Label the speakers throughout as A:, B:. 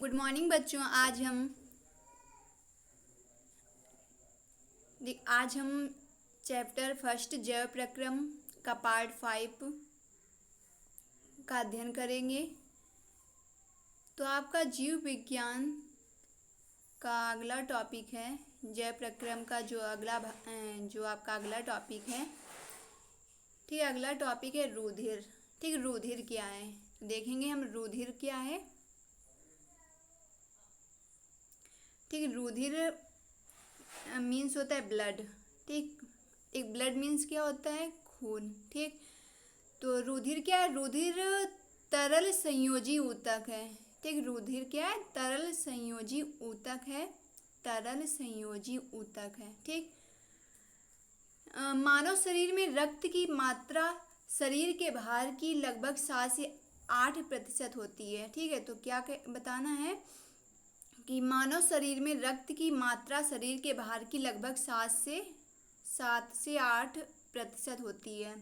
A: Good morning बच्चों। आज हम चैप्टर फर्स्ट जैव प्रक्रम का पार्ट 5 का अध्ययन करेंगे। तो आपका जीव विज्ञान का अगला टॉपिक है जैव प्रक्रम का जो आपका अगला टॉपिक है। ठीक, अगला टॉपिक है रुधिर। ठीक, रुधिर क्या है देखेंगे हम। रुधिर क्या है? ठीक, रुधिर मीन्स होता है ब्लड। ठीक, एक ब्लड मीन्स क्या होता है? खून। ठीक, तो रुधिर क्या है? रुधिर तरल संयोजी ऊतक है। ठीक, रुधिर क्या है? तरल संयोजी ऊतक है। तरल संयोजी ऊतक है। ठीक, मानव शरीर में रक्त की मात्रा शरीर के भार की लगभग 7 से 8% होती है। ठीक है, तो क्या बताना है कि मानव शरीर में रक्त की मात्रा शरीर के भार की लगभग 7 से 8% होती है।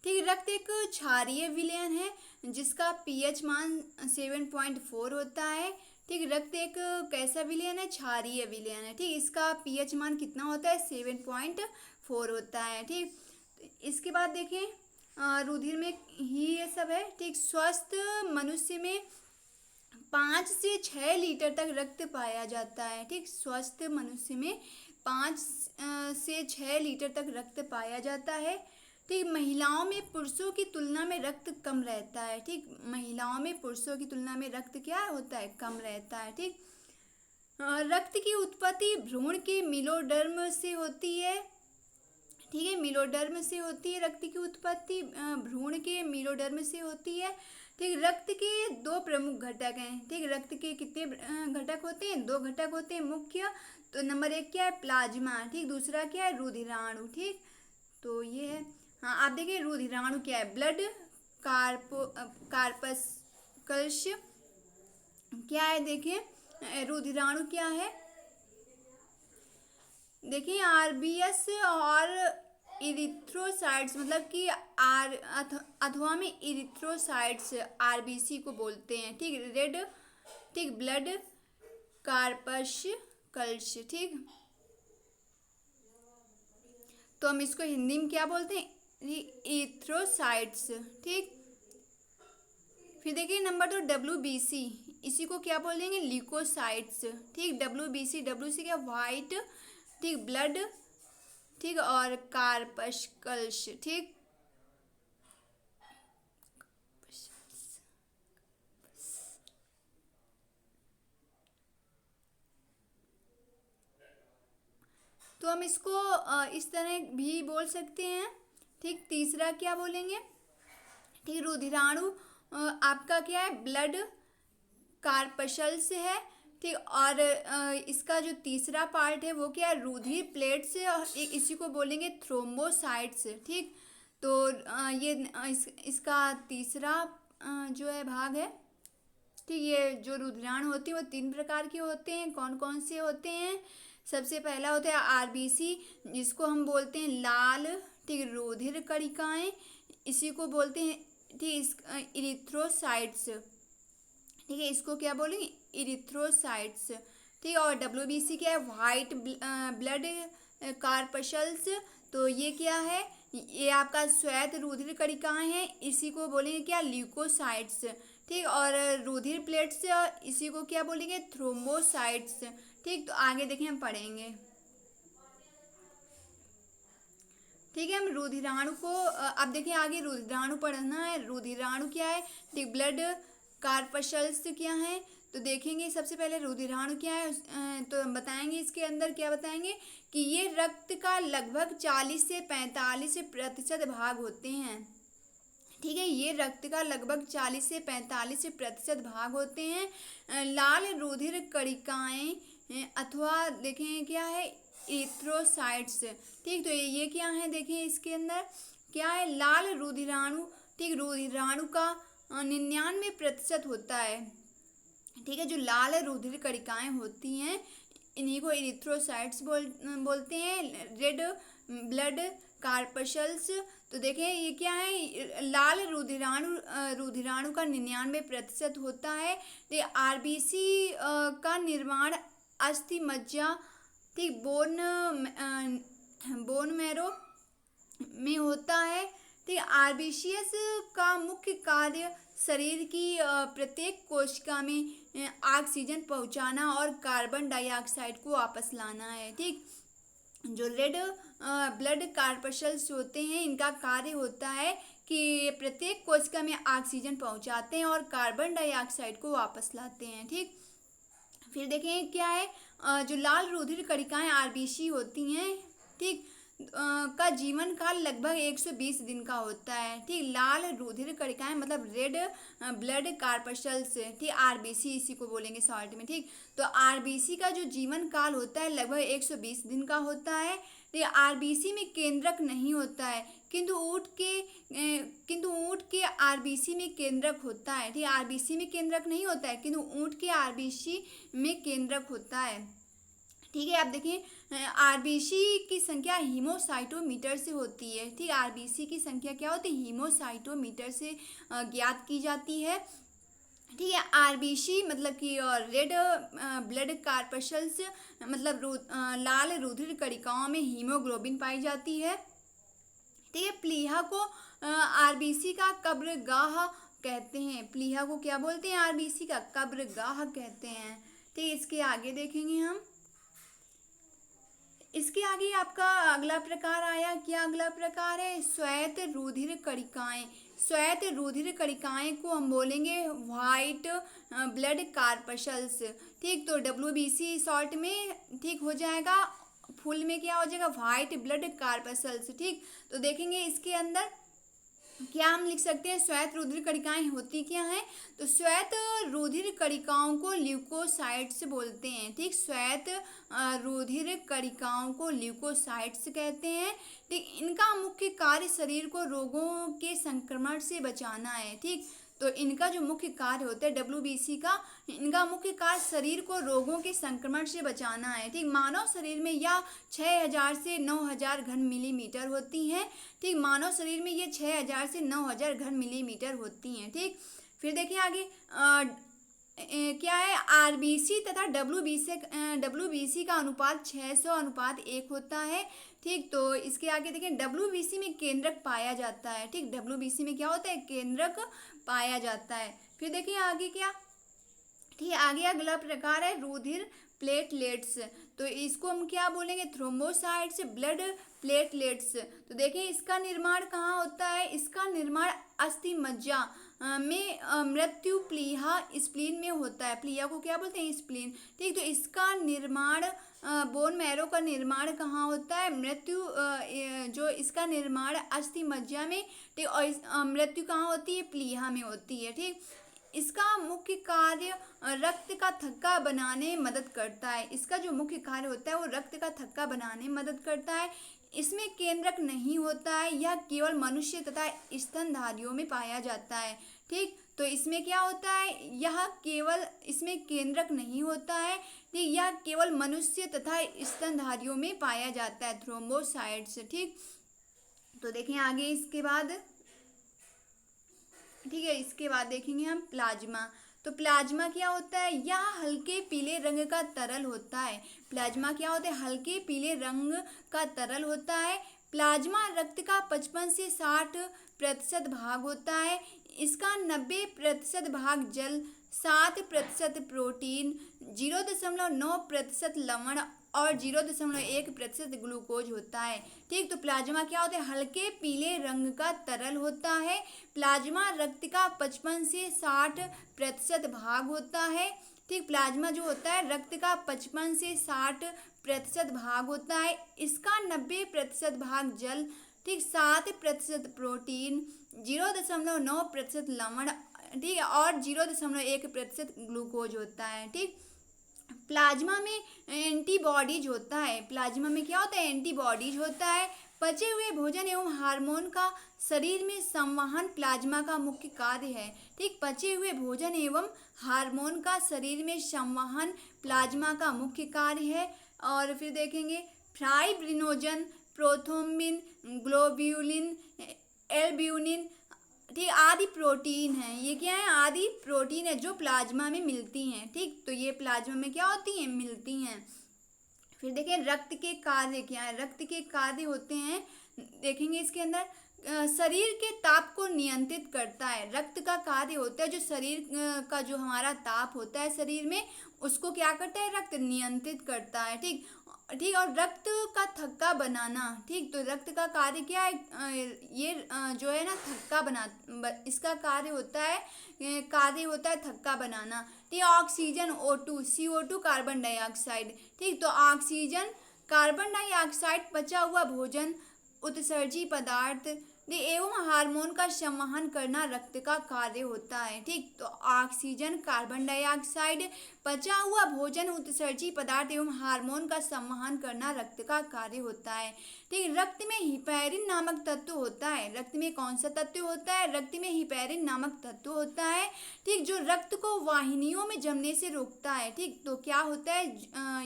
A: ठीक, रक्त एक क्षारीय विलयन है जिसका पीएच मान 7.4 होता है। ठीक, रक्त एक कैसा विलयन है? क्षारीय विलयन है। ठीक, इसका पीएच मान कितना होता है? 7.4 होता है। ठीक, इसके बाद देखें रुधिर में ही ये सब है। ठीक, स्वस्थ मनुष्य में 5 से 6 लीटर तक रक्त पाया जाता है। ठीक, स्वस्थ मनुष्य में 5 से 6 लीटर तक रक्त पाया जाता है। ठीक, महिलाओं में पुरुषों की तुलना में रक्त कम रहता है। ठीक, महिलाओं में पुरुषों की तुलना में रक्त क्या होता है? कम रहता है। ठीक, रक्त की उत्पत्ति भ्रूण के मीलोडर्म से होती है। ठीक है, मीलोडर्म से होती है रक्त की उत्पत्ति, भ्रूण के मीलोडर्म से होती है। ठीक, रक्त के 2 प्रमुख घटक हैं। ठीक, रक्त के कितने घटक होते हैं? 2 घटक होते हैं मुख्य। तो नंबर 1 क्या है? प्लाज्मा। ठीक, दूसरा क्या है? रुधिराणु। ठीक, तो ये है। हाँ, आप देखिए रुधिराणु क्या है? ब्लड कार्पस्कल्स क्या है? देखिए रुधिराणु क्या है? देखिए आरबीएस और इरिथ्रोसाइट्स, मतलब कि अथवा में इरिथ्रोसाइट्स आरबीसी को बोलते हैं। ठीक, रेड ठीक ब्लड कार्पस्कल्स। ठीक, तो हम इसको हिंदी में क्या बोलते हैं? इरिथ्रोसाइट्स। ठीक, फिर देखिए नंबर 2 डब्ल्यूबीसी, इसी को क्या बोलेंगे? ल्यूकोसाइट्स। ठीक, डब्ल्यूबीसी, डब्ल्यू सी क्या? वाइट ठीक ब्लड ठीक और कार्पस्कल्स। ठीक, तो हम इसको इस तरह भी बोल सकते हैं। ठीक, तीसरा क्या बोलेंगे? ठीक, रुधिराणु आपका क्या है? ब्लड कार्पस्कल्स है। ठीक, और इसका जो तीसरा पार्ट है वो क्या है? रुधिर प्लेट्स है और इसी को बोलेंगे थ्रोम्बोसाइट्स। ठीक, तो इसका तीसरा जो है भाग है। ठीक, ये जो रुधिराणु होती है वो 3 प्रकार के होते हैं। कौन कौन से होते हैं? सबसे पहला होता है आरबीसी, जिसको हम बोलते हैं लाल ठीक रुधिर कणिकाएं, इसी को बोलते हैं ठीक इरिथ्रोसाइट्स। ठीक है, इसको क्या बोलेंगे? इरिथ्रोसाइट्स। ठीक, और डब्ल्यूबीसी क्या है? White blood corpuscles. तो ये क्या है? ये आपका श्वेत रुधिर कणिकाएं हैं, इसी को बोलेंगे क्या? ल्यूकोसाइट्स। ठीक, और रुधिर प्लेट्स इसी को क्या बोलेंगे? थ्रोम्बोसाइट्स। ठीक, तो आगे देखें हम पढ़ेंगे। ठीक है, हम रुधिराणु को अब देखिए आगे रुधिराणु पढ़ना है। रुधिराणु क्या है? ठीक, ब्लड कार्पस्कल्स क्या है? तो देखेंगे सबसे पहले रुधिराणु क्या है तो हम बताएंगे इसके अंदर क्या बताएंगे कि ये रक्त का लगभग 40 से 45% भाग होते हैं। ठीक है, ये रक्त का लगभग 40 से 45% भाग होते हैं। लाल रुधिर कणिकाएं अथवा देखें क्या है? इरिथ्रोसाइट्स। ठीक, तो ये क्या है? देखें इसके अंदर क्या है? लाल रुधिराणु। ठीक, रुधिराणु का 99% होता है। ठीक है, जो लाल रुधिर कणिकाएं होती हैं इन्हीं को इरिथ्रोसाइट्स बोलते हैं। रेड ब्लड कार्पस्कल्स, तो देखें ये क्या है, लाल रुधिराणु का 99% होता है। तो आरबीसी का निर्माण अस्थि मज्जा, ठीक, बोन मैरो में होता है। ठीक, आरबीसीएस का मुख्य कार्य शरीर की प्रत्येक कोशिका में ऑक्सीजन पहुंचाना और कार्बन डाइऑक्साइड को वापस लाना है। ठीक, जो रेड ब्लड कार्पशल्स होते हैं, इनका कार्य होता है कि प्रत्येक कोशिका में ऑक्सीजन पहुंचाते हैं और कार्बन डाइऑक्साइड को वापस लाते हैं। ठीक, फिर देखें क्या है, जो लाल रुधिर कणिकाएं आरबीसी होती हैं, ठीक, का जीवन काल लगभग 120 दिन का होता है। ठीक, लाल रुधिर कणिकाएं मतलब रेड ब्लड कार्पशल्स, ठीक, आरबीसी इसी को बोलेंगे शॉर्ट में। ठीक, तो आरबीसी का जो जीवन काल होता है लगभग 120 दिन का होता है। ठीक, आरबीसी में केंद्रक नहीं होता है, किंतु ऊंट के आरबीसी में केंद्रक होता है। ठीक, आरबीसी में केंद्रक नहीं होता है, किंतु ऊंट के आरबीसी में केंद्रक होता है। ठीक है, आप देखिए आरबीसी की संख्या हीमोसाइटोमीटर से होती है। ठीक, आरबीसी की संख्या क्या होती है, हीमोसाइटोमीटर से ज्ञात की जाती है। ठीक है, आरबीसी मतलब कि रेड ब्लड कार्पशल्स मतलब लाल रुधिर कणिकाओं में हीमोग्लोबिन पाई जाती है। ठीक है, प्लीहा को आरबीसी का कब्रगाह कहते हैं। प्लीहा को क्या बोलते हैं, आरबीसी का कब्रगाह कहते हैं। ठीक, इसके आगे देखेंगे हम, इसके आगे आपका अगला प्रकार आया, क्या अगला प्रकार है, श्वेत रुधिर कणिकाएं। श्वेत रुधिर कणिकाएं को हम बोलेंगे व्हाइट ब्लड कार्पशल्स। ठीक, तो डब्ल्यूबीसी शॉर्ट में ठीक हो जाएगा, फुल में क्या हो जाएगा, व्हाइट ब्लड कार्पशल्स। ठीक, तो देखेंगे इसके अंदर क्या हम लिख सकते हैं, श्वेत रुधिर कणिकाएं होती क्या हैं, तो श्वेत रुधिर कणिकाओं को ल्यूकोसाइट्स बोलते हैं। ठीक, श्वेत रुधिर कणिकाओं को ल्यूकोसाइट्स कहते हैं। ठीक, इनका मुख्य कार्य शरीर को रोगों के संक्रमण से बचाना है। ठीक, तो इनका जो मुख्य कार्य होता है डब्ल्यूबीसी का, इनका मुख्य कार्य शरीर को रोगों के संक्रमण से बचाना है। ठीक, मानव शरीर में यह 6000 से 9000 घन मिलीमीटर होती हैं। ठीक, मानव शरीर में ये 6000 से 9000 घन मिलीमीटर होती हैं। ठीक, फिर देखिए आगे क्या है, आरबीसी तथा डब्ल्यूबीसी का अनुपात 600:1 होता है। ठीक, तो इसके आगे देखें, डब्ल्यूबीसी में केंद्रक पाया जाता है। ठीक, डब्ल्यूबीसी में क्या होता है, केंद्रक पाया जाता है। फिर देखिए आगे क्या, ठीक है, आगे अगला प्रकार है रुधिर प्लेटलेट्स। तो इसको हम क्या बोलेंगे, थ्रोम्बोसाइट्स, ब्लड प्लेटलेट्स। तो देखिए इसका निर्माण कहाँ होता है, इसका निर्माण अस्थि मज्जा में मृत्यु प्लीहा स्प्लीन में होता है। प्लीहा को क्या बोलते हैं, स्प्लीन। ठीक, तो इसका निर्माण बोन मैरो का निर्माण कहाँ होता है, जो इसका निर्माण अस्थि मज्जा में, ठीक, और मृत्यु कहाँ होती है, प्लीहा में होती है। ठीक, इसका मुख्य कार्य रक्त का थक्का बनाने में मदद करता है। इसका जो मुख्य कार्य होता है वो रक्त का थक्का बनाने में मदद करता है। इसमें केंद्रक नहीं होता है, यह केवल मनुष्य तथा स्तनधारियों में पाया जाता है। ठीक, तो इसमें क्या होता है, यह केवल, इसमें केंद्रक नहीं होता है। ठीक, यह केवल मनुष्य तथा स्तनधारियों में पाया जाता है, थ्रोम्बोसाइट्स। ठीक, तो देखें आगे इसके बाद, ठीक है, इसके बाद देखेंगे हम प्लाज्मा। तो प्लाज्मा क्या होता है, यह हल्के पीले रंग का तरल होता है। प्लाज्मा क्या होता है, हल्के पीले रंग का तरल होता है। प्लाज्मा रक्त का 55 से 60% भाग होता है। इसका 90% भाग जल, 7% प्रोटीन, 0.9% लवण और 0.1% ग्लूकोज होता है। ठीक, तो प्लाज्मा क्या होता है, हल्के पीले रंग का तरल होता है। प्लाज्मा रक्त का 55 से 60% भाग होता है। ठीक, प्लाज्मा जो होता है रक्त का 55 से 60% भाग होता है। इसका 90% भाग जल, ठीक, 7% प्रोटीन, 0.9% लवण, ठीक, और 0.1% ग्लूकोज होता है। ठीक, प्लाज्मा में एंटीबॉडीज होता है। प्लाज्मा में क्या होता है, एंटीबॉडीज होता है। पचे हुए भोजन एवं हार्मोन का शरीर में संवहन प्लाज्मा का मुख्य कार्य है। ठीक, पचे हुए भोजन एवं हार्मोन का शरीर में संवहन प्लाज्मा का मुख्य कार्य है। और फिर देखेंगे फाइब्रिनोजन, प्रोथ्रोम्बिन, ग्लोब्यूलिन, एल्ब्यूमिन, ठीक, आदि प्रोटीन है। ये क्या है? आदि प्रोटीन है जो प्लाज्मा में मिलती हैं। ठीक, तो ये प्लाज्मा में क्या होती हैं? मिलती हैं। फिर देखें रक्त के कार्य क्या है। रक्त के कार्य होते हैं, देखेंगे इसके अंदर शरीर के ताप को नियंत्रित करता है। रक्त का कार्य होता है जो शरीर का जो हमारा ताप होता है शरीर में, उसको क्या करता है? रक्त नियंत्रित करता है। ठीक, ठीक, और रक्त का थक्का बनाना। ठीक, तो रक्त का कार्य क्या है? ये जो है ना थक्का इसका कार्य होता है, थक्का बनाना। ठीक, oxygen O2, CO2 carbon dioxide. ठीक, तो ऑक्सीजन, कार्बन डाइऑक्साइड, पचा हुआ भोजन, उत्सर्जी पदार्थ एवं हार्मोन का संवहन करना रक्त का कार्य होता है। ठीक, तो ऑक्सीजन, कार्बन डाइऑक्साइड, पचा हुआ भोजन, उत्सर्जी पदार्थ एवं हार्मोन का संवहन करना रक्त का कार्य होता है। ठीक, रक्त में हिपैरिन नामक तत्व होता है। रक्त में कौन सा तत्व होता है? रक्त में हिपैरिन नामक तत्व होता है। ठीक, जो रक्त को वाहिनियों में जमने से रोकता है। ठीक, तो क्या होता है?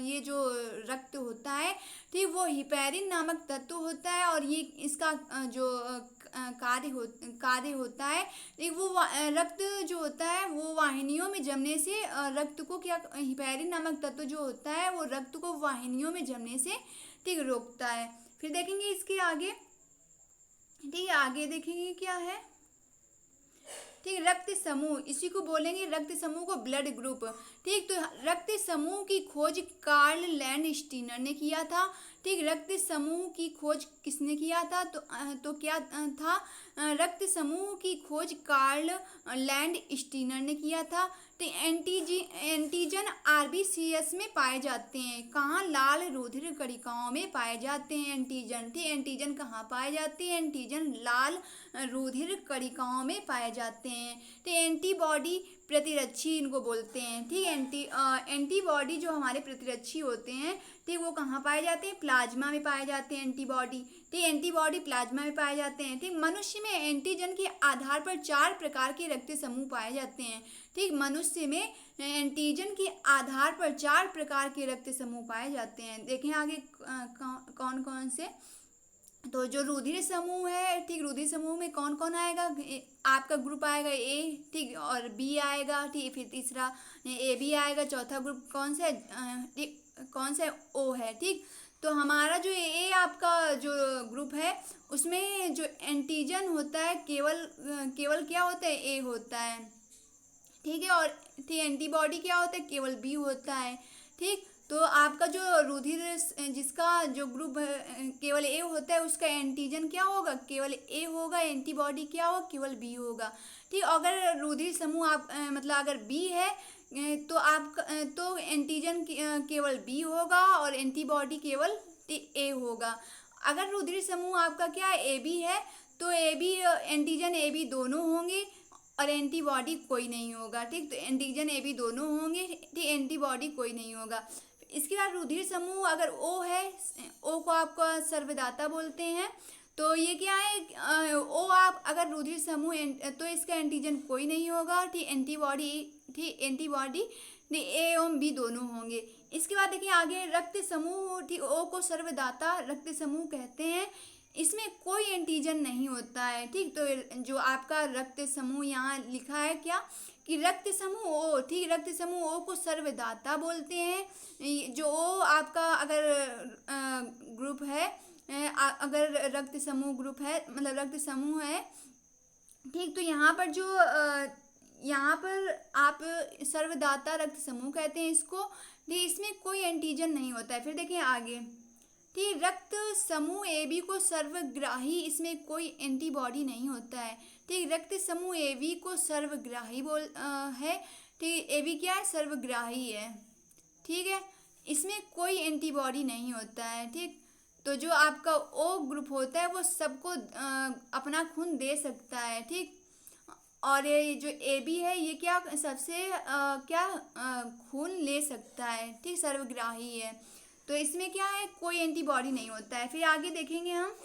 A: ये जो रक्त होता है, ठीक, वो हिपैरिन नामक तत्व होता है और ये इसका जो कार्य होता है, एक वो रक्त जो होता है वो वाहिनियों में जमने से रक्त को क्या, हिपैरिन नामक तत्व जो होता है वो रक्त को वाहिनियों में जमने से ठीक रोकता है। फिर देखेंगे इसके आगे। ठीक, आगे देखेंगे क्या है। ठीक, रक्त समूह, इसी को बोलेंगे रक्त समूह को ब्लड ग्रुप। ठीक, तो रक्त समूह की खोज कार्ल लैंडस्टीनर ने किया था। ठीक, रक्त समूह की खोज किसने किया था? तो क्या था? रक्त समूह की खोज कार्ल लैंडस्टीनर ने किया था। तो एंटीजन RBCS में पाए जाते हैं। कहाँ? लाल रुधिर कणिकाओं में पाए जाते हैं एंटीजन। ठीक, एंटीजन कहाँ पाए जाते हैं? एंटीजन लाल रुधिर कणिकाओं में पाए जाते हैं। तो एंटीबॉडी, प्रतिरक्षी इनको बोलते हैं। ठीक, एंटीबॉडी जो हमारे प्रतिरक्षी होते हैं, ठीक, वो कहाँ पाए जाते हैं? प्लाज्मा में पाए जाते हैं एंटीबॉडी। ठीक, एंटीबॉडी प्लाज्मा में पाए जाते हैं। ठीक, मनुष्य में एंटीजन के आधार पर 4 प्रकार के रक्त समूह पाए जाते हैं। ठीक, मनुष्य में एंटीजन के आधार पर 4 प्रकार के रक्त समूह पाए जाते हैं। देखें आगे कौन कौन से। तो जो रुधिर समूह है, ठीक, रुधिर समूह में कौन कौन आएगा? आपका ग्रुप आएगा A, ठीक, और B आएगा। ठीक, फिर तीसरा AB आएगा। चौथा ग्रुप कौन सा है? कौन सा है? O है। ठीक, तो हमारा जो A आपका जो ग्रुप है उसमें जो एंटीजन होता है केवल क्या होता है? A होता है। ठीक है, और ठीक एंटीबॉडी क्या होता है? केवल B होता है। ठीक, तो आपका जो रुधिर जिसका जो ग्रुप केवल A होता है उसका एंटीजन क्या होगा? केवल A होगा। एंटीबॉडी क्या होगा? केवल B होगा। ठीक, अगर रुधिर समूह आप मतलब अगर B है तो आप तो एंटीजन केवल B होगा और एंटीबॉडी केवल A होगा। अगर रुधिर समूह आपका क्या है? AB है तो AB एंटीजन AB दोनों होंगे और एंटीबॉडी कोई नहीं होगा। ठीक, तो एंटीजन AB दोनों होंगे। ठीक, एंटीबॉडी कोई नहीं होगा। इसके बाद रुधिर समूह अगर O है, O को आपका सर्वदाता बोलते हैं। तो ये क्या है? O आप अगर रुधिर समूह तो इसका एंटीजन कोई नहीं होगा। ठीक, एंटीबॉडी A एवं B दोनों होंगे। इसके बाद देखिए आगे रक्त समूह। ठीक, O को सर्वदाता रक्त समूह कहते हैं। इसमें कोई एंटीजन नहीं होता है। ठीक, तो जो आपका रक्त समूह यहाँ लिखा है क्या कि रक्त समूह O, ठीक, रक्त समूह O को सर्वदाता बोलते हैं। जो O आपका अगर ग्रुप है, अगर रक्त समूह ग्रुप है मतलब रक्त समूह है, ठीक, तो यहाँ पर जो यहाँ पर आप सर्वदाता रक्त समूह कहते हैं इसको। ठीक, इसमें कोई एंटीजन नहीं होता है। फिर देखिए आगे। ठीक, रक्त समूह AB को सर्वग्राही, इसमें कोई एंटीबॉडी नहीं होता है। ठीक, रक्त समूह AB को सर्वग्राही है। ठीक, AB क्या है? सर्वग्राही है। ठीक है, इसमें कोई एंटीबॉडी नहीं होता है। ठीक, तो जो आपका O ग्रुप होता है वो सबको अपना खून दे सकता है। ठीक, और ये जो AB है ये क्या सबसे खून ले सकता है। ठीक, सर्वग्राही है। तो इसमें क्या है? कोई एंटीबॉडी नहीं होता है। फिर आगे देखेंगे हम।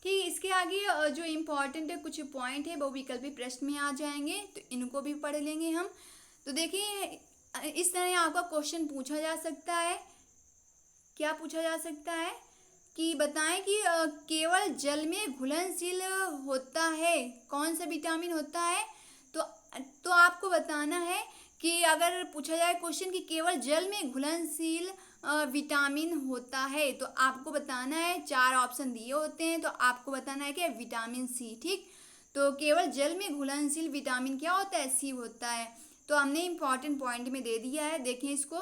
A: ठीक, इसके आगे जो इम्पोर्टेंट है कुछ पॉइंट है वो विकल्पी प्रश्न में आ जाएंगे, तो इनको भी पढ़ लेंगे हम। तो देखिए इस तरह आपका क्वेश्चन पूछा जा सकता है। क्या पूछा जा सकता है कि बताएं कि केवल जल में घुलनशील होता है कौन सा विटामिन होता है। तो आपको बताना है कि अगर पूछा जाए क्वेश्चन कि केवल जल में घुलनशील विटामिन होता है तो आपको बताना है, 4 ऑप्शन दिए होते हैं तो आपको बताना है कि विटामिन सी। ठीक, तो केवल जल में घुलनशील विटामिन क्या होता है, सी होता है। तो हमने इंपॉर्टेंट पॉइंट में दे दिया है, देखें इसको।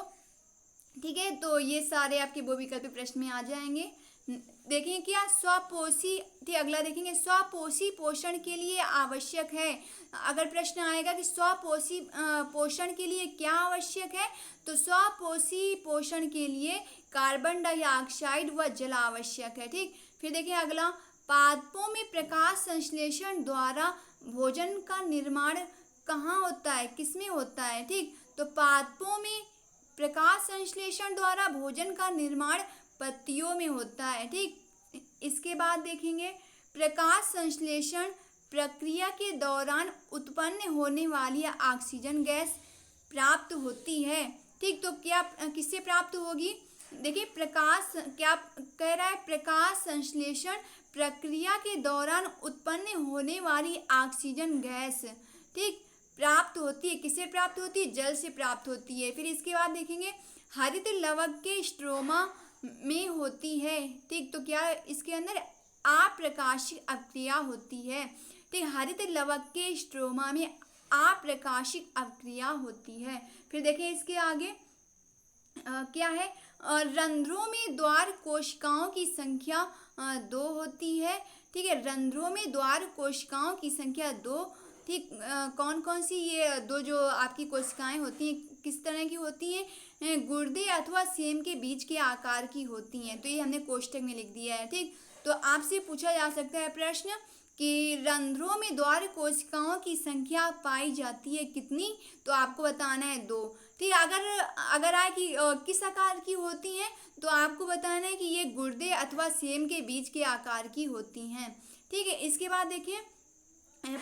A: ठीक है, तो ये सारे आपके वो विकल्प प्रश्न में आ जाएंगे। देखेंगे क्या स्वपोषी, ठीक, अगला देखेंगे स्वपोषी पोषण के लिए आवश्यक है। अगर प्रश्न आएगा कि स्वपोषी पोषण के लिए क्या आवश्यक है, तो स्वपोषी पोषण के लिए कार्बन डाइऑक्साइड व जल आवश्यक है। ठीक, फिर देखिए अगला, पादपों में प्रकाश संश्लेषण द्वारा भोजन का निर्माण कहाँ होता है, किसमें होता है। ठीक, तो पादपों में प्रकाश संश्लेषण द्वारा भोजन का निर्माण पत्तियों में होता है। ठीक, इसके बाद देखेंगे प्रकाश संश्लेषण प्रक्रिया के दौरान उत्पन्न होने वाली ऑक्सीजन गैस प्राप्त होती है। ठीक, तो क्या किससे प्राप्त होगी, देखिए प्रकाश क्या कह रहा है, प्रकाश संश्लेषण प्रक्रिया के दौरान उत्पन्न होने वाली ऑक्सीजन गैस, ठीक, प्राप्त होती है, किससे प्राप्त होती है, जल से प्राप्त होती है। फिर इसके बाद देखेंगे हरित लवक के स्ट्रोमा में होती है। ठीक, तो क्या इसके अंदर अप्रकाशिक अवक्रिया होती है। ठीक, हरित लवक के स्ट्रोमा में अप्रकाशिक अवक्रिया होती है। फिर देखें इसके आगे क्या है, रंध्रों में द्वार कोशिकाओं की संख्या 2 होती है। ठीक है, रंध्रों में द्वार कोशिकाओं की संख्या 2। ठीक, कौन कौन सी ये 2 जो आपकी कोशिकाएं होती हैं किस तरह की होती हैं, गुर्दे अथवा सेम के बीज के आकार की होती हैं। तो ये हमने कोष्टक में लिख दिया है। ठीक, तो आपसे पूछा जा सकता है प्रश्न कि रंध्रों में द्वार कोशिकाओं की संख्या पाई जाती है कितनी, तो आपको बताना है 2। ठीक, अगर आए कि किस आकार की होती हैं, तो आपको बताना है कि ये गुर्दे अथवा सेम के बीज के आकार की होती हैं। ठीक है, इसके बाद देखिए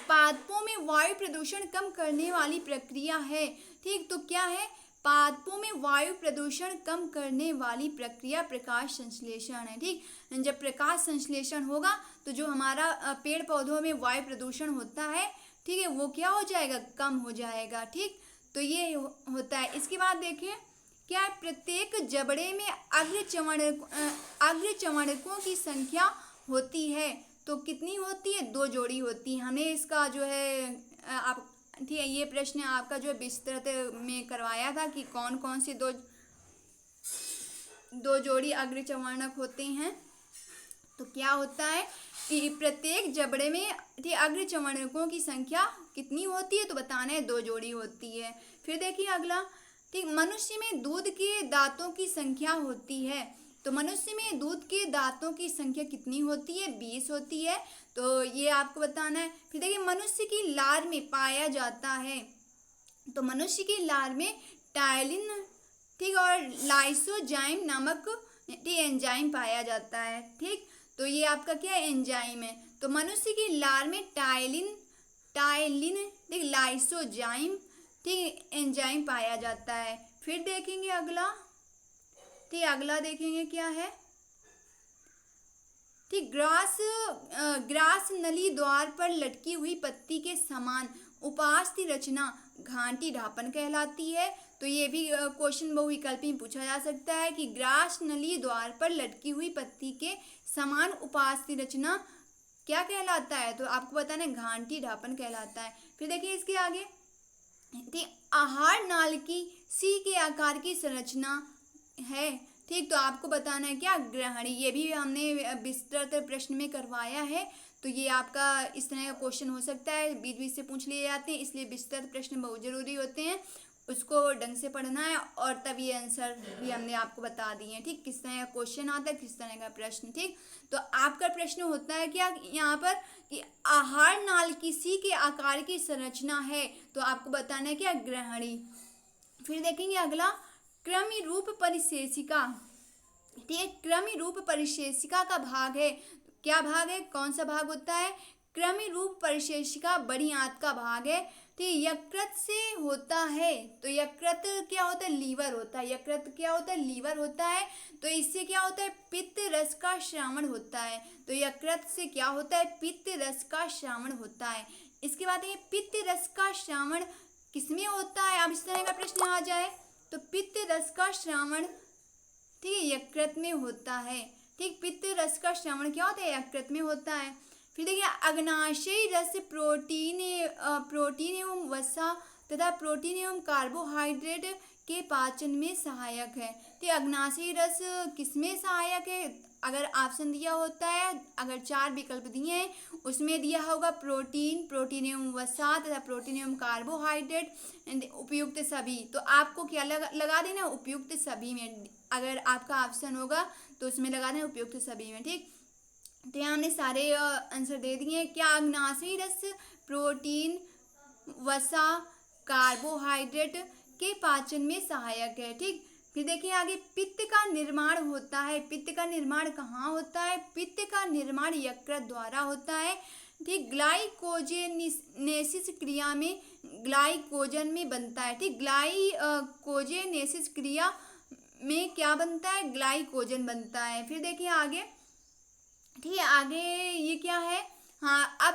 A: पादपों में वायु प्रदूषण कम करने वाली प्रक्रिया है। ठीक, तो क्या है, पादपों में वायु प्रदूषण कम करने वाली प्रक्रिया प्रकाश संश्लेषण है। ठीक, जब प्रकाश संश्लेषण होगा तो जो हमारा पेड़ पौधों में वायु प्रदूषण होता है, ठीक है, वो क्या हो जाएगा, कम हो जाएगा। ठीक, तो ये होता है। इसके बाद देखिए क्या है, प्रत्येक जबड़े में अग्रचवणकों की संख्या होती है, तो कितनी होती है, 2 जोड़ी होती है। हमने इसका जो है आप, ठीक है, ये प्रश्न आपका जो विस्तृत में करवाया था कि कौन कौन सी दो जोड़ी अग्रचवर्णक होते हैं। तो क्या होता है कि प्रत्येक जबड़े में अग्रचवर्णकों की संख्या कितनी होती है, तो बताना है 2 जोड़ी होती है। फिर देखिए अगला, ठीक, मनुष्य में दूध के दांतों की संख्या होती है, तो मनुष्य में दूध के दांतों की संख्या कितनी होती है, 20 होती है। तो ये आपको बताना है। फिर देखिए मनुष्य की लार में पाया जाता है, तो मनुष्य की लार में टायलिन, ठीक, और लाइसोजाइम नामक एंजाइम पाया जाता है। ठीक, तो ये आपका क्या एंजाइम है, तो मनुष्य की लार में टायलिन, ठीक, लाइसोजाइम, ठीक, एंजाइम पाया जाता है। फिर देखेंगे अगला, ठीक, अगला देखेंगे क्या है, ठीक, ग्रास नली द्वार पर लटकी हुई पत्ती के समान उपास्थि रचना घाटी ढापन कहलाती है। तो ये भी क्वेश्चन बहुविकल्पी में पूछा जा सकता है कि ग्रास नली द्वार पर लटकी हुई पत्ती के समान उपास्थि रचना क्या कहलाता है, तो आपको बताना है घाटी ढापन कहलाता है। फिर देखिए इसके आगे, ठीक, आहार नाल की सी के आकार की संरचना है। ठीक, तो आपको बताना है क्या, ग्रहणी। ये भी हमने विस्तृत प्रश्न में करवाया है। तो ये आपका इस तरह का क्वेश्चन हो सकता है, बीच बीच से पूछ लिए जाते हैं, इसलिए विस्तृत प्रश्न बहुत जरूरी होते हैं, उसको ढंग से पढ़ना है। और तब ये आंसर भी हमने आपको बता दिए हैं। ठीक, किस तरह का क्वेश्चन आता है, किस तरह का प्रश्न। ठीक, तो आपका प्रश्न होता है क्या यहाँ पर कि आहार नाल की सी के आकार की संरचना है, तो आपको बताना है क्या, ग्रहणी। फिर देखेंगे अगला, क्रमि रूप परिशेषिका। ठीक है, क्रमि रूप परिशेषिका का भाग है, क्या भाग है, कौन सा भाग होता है, क्रमि रूप परिशेषिका बड़ी आंत का भाग है। ठीक, यकृत से होता है, तो यकृत क्या होता है, लीवर होता है, यकृत क्या होता है, लीवर होता है। तो इससे क्या होता है, पित्त रस का श्रावण होता है। तो यकृत से क्या होता है, पित्त रस का श्रावण होता है। इसके बाद ये पित्त रस का श्रावण किसमें होता है, अब इस तरह का प्रश्न आ जाए तो पित्त रस का श्रावण, ठीक है, यकृत में होता है। ठीक, पित्त रस का श्रावण क्या होता है, यकृत में होता है। फिर देखिए अग्नाशयी रस प्रोटीन एवं वसा तथा प्रोटीन एवं कार्बोहाइड्रेट के पाचन में सहायक है। तो अग्नाशयी रस किसमें सहायक है, अगर ऑप्शन दिया होता है, अगर 4 विकल्प दिए हैं उसमें दिया होगा प्रोटीन एवं वसा तथा प्रोटीन एवं कार्बोहाइड्रेट उपयुक्त सभी, तो आपको क्या लगा देना, उपयुक्त सभी में। अगर आपका ऑप्शन होगा तो उसमें लगा देना उपयुक्त सभी में। ठीक, तो यहाँ हमने सारे आंसर दे दिए। क्या अग्नाशयी रस प्रोटीन वसा कार्बोहाइड्रेट के पाचन में सहायक है। ठीक, फिर देखिए आगे पित्त का निर्माण होता है। पित्त का निर्माण कहाँ होता है, पित्त का निर्माण यकृत द्वारा होता है। ठीक, ग्लाइकोजेनेसिस क्रिया में ग्लाइकोजन में बनता है। ठीक, ग्लाइकोजेनेसिस क्रिया में क्या बनता है, ग्लाइकोजन बनता है। फिर देखिए आगे, ठीक है, आगे ये क्या है, हाँ अब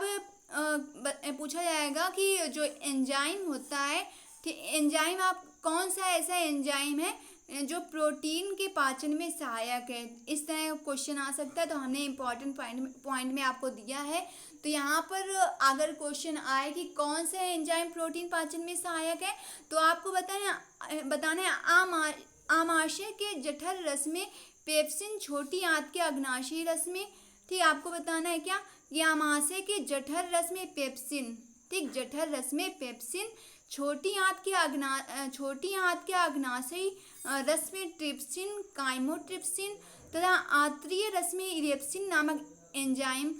A: पूछा जाएगा कि जो एंजाइम होता है, ठीक, एंजाइम आप कौन सा ऐसा एंजाइम है जो प्रोटीन के पाचन में सहायक है, इस तरह का क्वेश्चन आ सकता है। तो हमने इम्पोर्टेंट पॉइंट में आपको दिया है। तो यहाँ पर अगर क्वेश्चन आए कि कौन सा एंजाइम प्रोटीन पाचन में सहायक है, तो आपको बताना है आमाशय के जठर रस में पेप्सिन, छोटी आंत के अग्नाशयी रस में, ठीक, आपको बताना है क्या, कि आमाशय के जठर रस में पेप्सिन, ठीक, जठर रस में पेप्सिन, छोटी आंत के अग्नाशयी रस में ट्रिप्सिन, काइमोट्रिप्सिन तथा आंतरीय रस में इरेप्सिन नामक एंजाइम,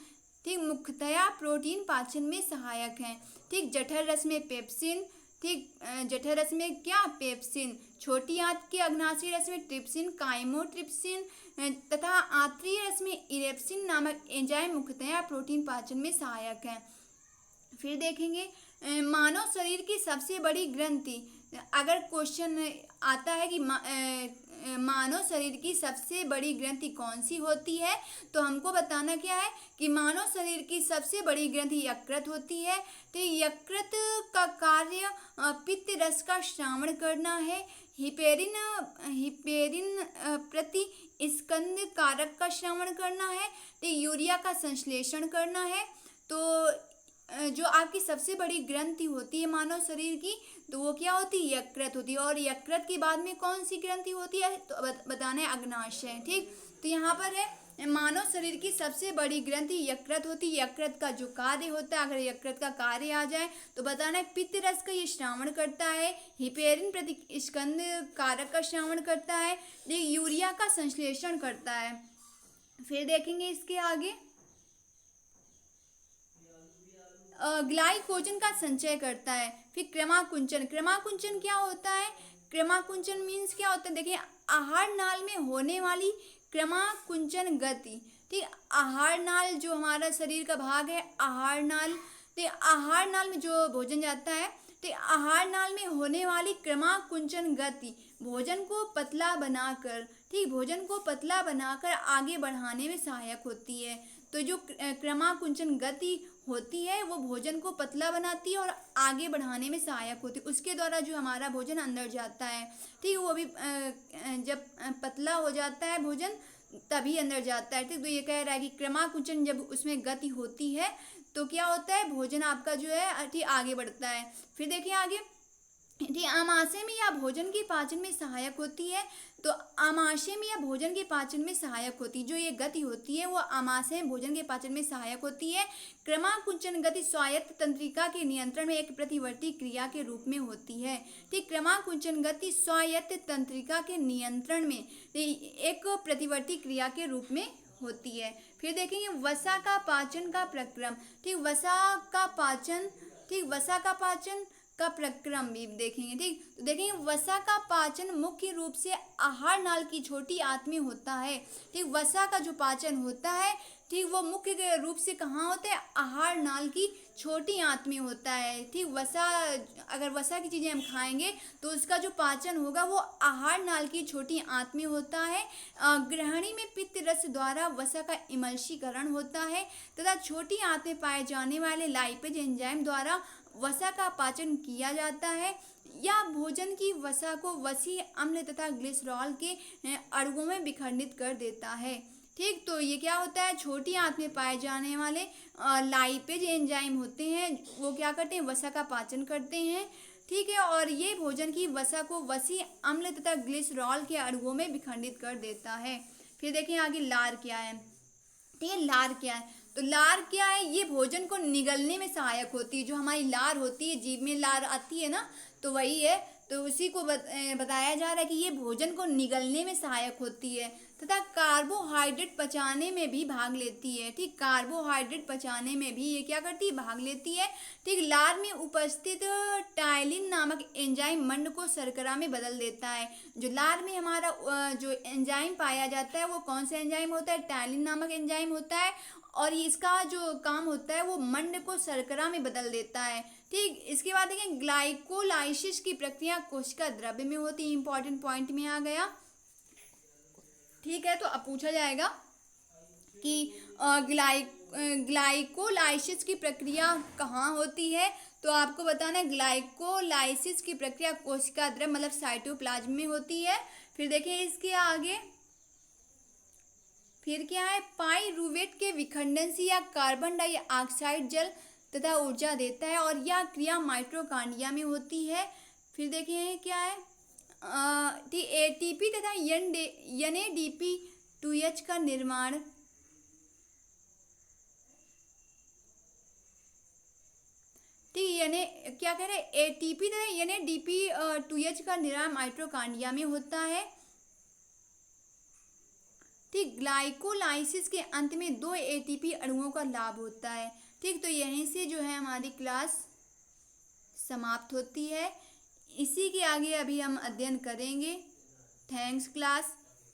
A: ठीक, मुख्यतया प्रोटीन पाचन में सहायक हैं। ठीक, जठर रस में पेप्सिन, ठीक, जठर रस में क्या, पेप्सिन, छोटी आंत के अग्नाशयी रस में ट्रिप्सिन, काइमोट्रिप्सिन तथा आंतरीय रस में इरेप्सिन नामक एंजाइम मुख्यतया प्रोटीन पाचन में सहायक है। फिर देखेंगे मानव शरीर की सबसे बड़ी ग्रंथि, अगर क्वेश्चन आता है कि मानव शरीर की सबसे बड़ी ग्रंथि कौन सी होती है, तो हमको बताना क्या है कि मानव शरीर की सबसे बड़ी ग्रंथि यकृत होती है। तो यकृत का कार्य पित्त रस का श्रावण करना है, हिपेरिन प्रति स्कंद कारक का श्रावण करना है, तो यूरिया का संश्लेषण करना है। तो जो आपकी सबसे बड़ी ग्रंथि होती है मानव शरीर की, तो वो क्या होती है, यकृत होती है। और यकृत के बाद में कौन सी ग्रंथि होती है, तो बताना है अग्नाशय। ठीक, तो यहाँ पर है मानव शरीर की सबसे बड़ी ग्रंथि यकृत होती है। यकृत का जो कार्य होता है, अगर यकृत का कार्य आ जाए तो बताना है पित्त रस का ये श्रावण करता है, हिपेरिन प्रति स्कंद कारक का श्रावण करता है, यूरिया का संश्लेषण करता है। फिर देखेंगे इसके आगे ग्लाइकोजन का संचय करता है। फिर क्रमाकुंचन क्या होता है, क्रमाकुंचन मीन्स क्या होता है, देखिए आहार नाल में होने वाली क्रमाकुंचन गति। ठीक, आहार नाल जो हमारा शरीर का भाग है, आहार नाल, तो आहार नाल में जो भोजन जाता है, तो आहार नाल में होने वाली क्रमाकुंचन गति भोजन को पतला बनाकर, ठीक, भोजन को पतला बनाकर आगे बढ़ाने में सहायक होती है। तो जो क्रमाकुंचन गति होती है वो भोजन को पतला बनाती है और आगे बढ़ाने में सहायक होती है। उसके द्वारा जो हमारा भोजन अंदर जाता है, ठीक, वो भी जब पतला हो जाता है भोजन तभी अंदर जाता है। ठीक, तो ये कह रहा है कि क्रमाकुंचन जब उसमें गति होती है तो क्या होता है, भोजन आपका जो है ठीक आगे बढ़ता है। फिर देखिए आगे, ठीक, आमाशय में या भोजन के पाचन में सहायक होती है। तो आमाशय में या भोजन के पाचन में सहायक होती है, जो ये गति होती है वो आमाशय में भोजन के पाचन में सहायक होती है। क्रमाकुंचन गति स्वायत्त तंत्रिका के नियंत्रण में एक प्रतिवर्ती क्रिया के रूप में होती है। ठीक, क्रमाकुंचन गति स्वायत्त तंत्रिका के नियंत्रण में एक प्रतिवर्ती क्रिया के रूप में होती है। फिर देखेंगे वसा का पाचन का प्रक्रम। ठीक, वसा का पाचन, ठीक, वसा का पाचन का प्रक्रम भी देखेंगे। ठीक, तो देखेंगे वसा का पाचन मुख्य रूप से आहार नाल की छोटी आंत में होता है। ठीक, वसा का जो पाचन होता है ठीक, वो मुख्य रूप से कहाँ होता है, आहार नाल की छोटी आंत में होता है। ठीक, वसा, अगर वसा की चीज़ें हम खाएंगे तो उसका जो पाचन होगा वो आहार नाल की छोटी आंत में होता है। ग्रहणी में पित्त रस द्वारा वसा का इमल्शीकरण होता है तथा छोटी आंत में पाए जाने वाले लाइपेज एंजाइम द्वारा वसा का पाचन किया जाता है। या भोजन की वसा को वसी अम्ल तथा ग्लिसरॉल के अणुओं में विखंडित कर देता है। ठीक, तो ये क्या होता है, छोटी आंत में पाए जाने वाले लाइपेज एंजाइम होते हैं, वो क्या करते हैं, वसा का पाचन करते हैं। ठीक है, और ये भोजन की वसा को वसी अम्ल तथा ग्लिसरॉल के अणुओं में विखंडित कर देता है। फिर देखें आगे लार क्या है। ठीक है, लार क्या है, तो लार क्या है, ये भोजन को निगलने में सहायक होती है। जो हमारी लार होती है, जीभ में लार आती है ना, तो वही है। तो उसी को बताया जा रहा है कि ये भोजन को निगलने में सहायक होती है तथा कार्बोहाइड्रेट पचाने में भी भाग लेती है। ठीक, कार्बोहाइड्रेट पचाने में भी ये क्या करती है, भाग लेती है। ठीक, लार में उपस्थित टाइलिन नामक एंजाइम मंड को शर्करा में बदल देता है। जो लार में हमारा जो एंजाइम पाया जाता है वो कौन सा एंजाइम होता है, टाइलिन नामक एंजाइम होता है, और इसका जो काम होता है वो मंड को शर्करा में बदल देता है। ठीक, इसके बाद देखें ग्लाइकोलाइसिस की प्रक्रिया कोशिका द्रव्य में होती है। इंपॉर्टेंट पॉइंट में आ गया। ठीक है, तो अब पूछा जाएगा कि ग्लाइकोलाइसिस की प्रक्रिया कहाँ होती है, तो आपको बताना है ग्लाइकोलाइसिस की प्रक्रिया कोशिका द्रव्य मतलब साइटोप्लाज्म में होती है। फिर देखिए इसके आगे, फिर क्या है, पाइरूवेट के विखंडन से या कार्बन डाइऑक्साइड जल तथा ऊर्जा देता है और यह क्रिया माइटोकॉन्ड्रिया में होती है। फिर देखें क्या है, एटीपी तथा NADP2H का निर्माण, ठीक, यानी क्या कह रहे हैं, एटीपी तथा NADP2H का निर्माण माइटोकॉन्ड्रिया में होता है। ठीक, ग्लाइकोलाइसिस के अंत में 2 ATP अणुओं का लाभ होता है। ठीक, तो यहीं से जो है हमारी क्लास समाप्त होती है। इसी के आगे अभी हम अध्ययन करेंगे। Thanks class,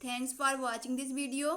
A: thanks for watching this video.